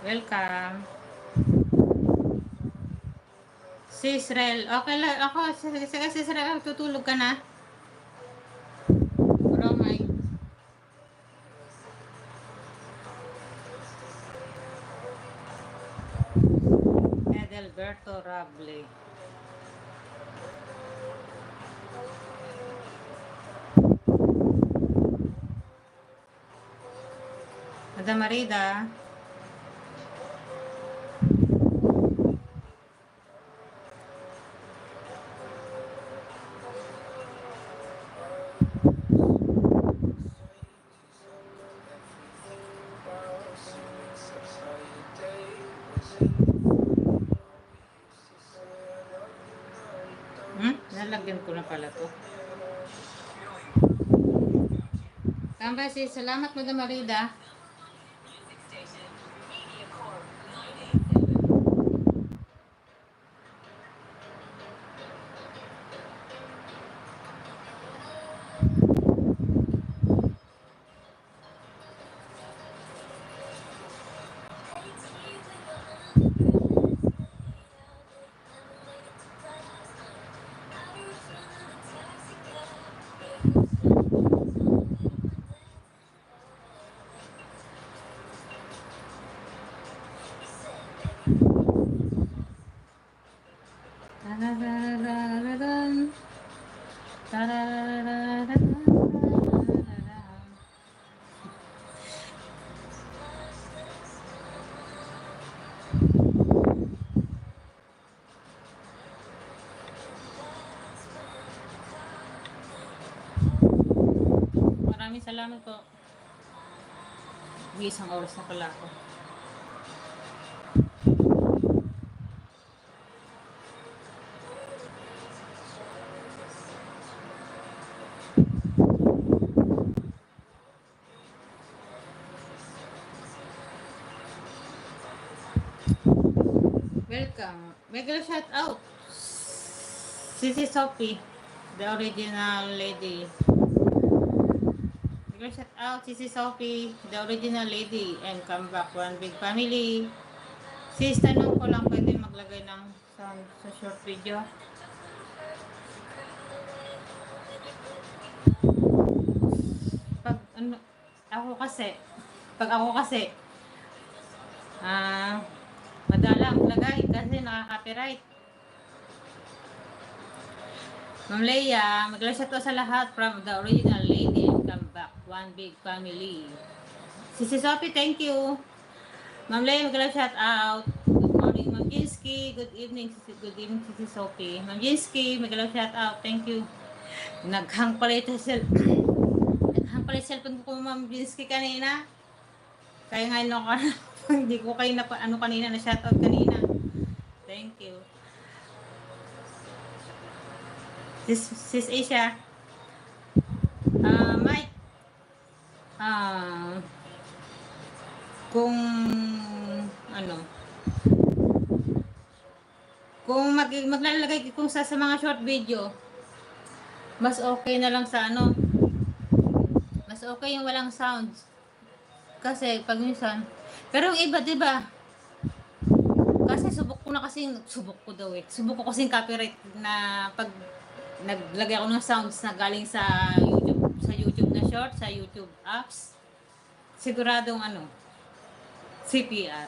Welcome. Si Israel. Okay lang. Ako, si Israel, tutulog ka na? Romay. Edelberto Rable. Madam Marida. Nalagyan ko na pala to. Tambasi, salamat Madam Marida. Maraming salamat po. Isang oras na pala ako. Welcome. Mega shout out. Sisi Sophie, the original lady. Mega shout out Sisi Sophie, the original lady, and come back one big family. Sis, tanong ko lang, pwede maglagay ng sound sa short video? Pag ako kasi madalang lagay kasi nakaka-copyright. Ma'am Leia, mag-shout out sa lahat from the original lady and come back one big family. Sisi Sophie, thank you. Ma'am Leia, mag-shout out. Good morning, Ma'am Jinsky. Good evening, Sisi Sophie. Ma'am Jinsky, mag-shout out. Thank you. Naghang pala ito cellphone ko, Ma'am Jinsky, kanina. Kaya nga hindi ko kayo kanina na shout out kanina. Thank you. Sis Asia. Mike. Kung maglalagay kung sa mga short video, mas okay na lang sa mas okay yung walang sounds. Kasi pag minsan, pero yung iba, diba? Kasi subok ko kasing copyright na pag naglagay ako ng sounds na galing sa YouTube na short, sa YouTube apps, siguradong CPR.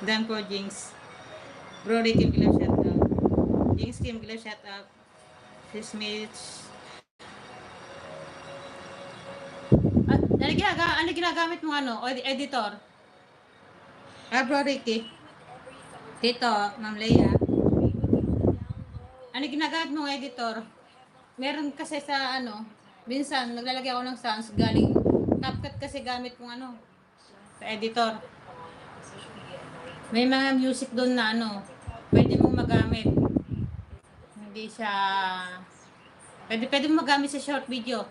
Dan po, Jinx. Bro, Kim, gila shout out. Jinx Kim, gila shout out. Sis Mitch. Ano ginagamit mo editor? Bro Ricky. Dito, Ma'am Leia. Ano ginagamit mong editor? Meron kasi sa minsan naglalagay ako ng sounds galing CapCut kasi gamit kong sa editor. May mga music doon na pwede mong magamit. Hindi siya pwede mong magamit sa short video.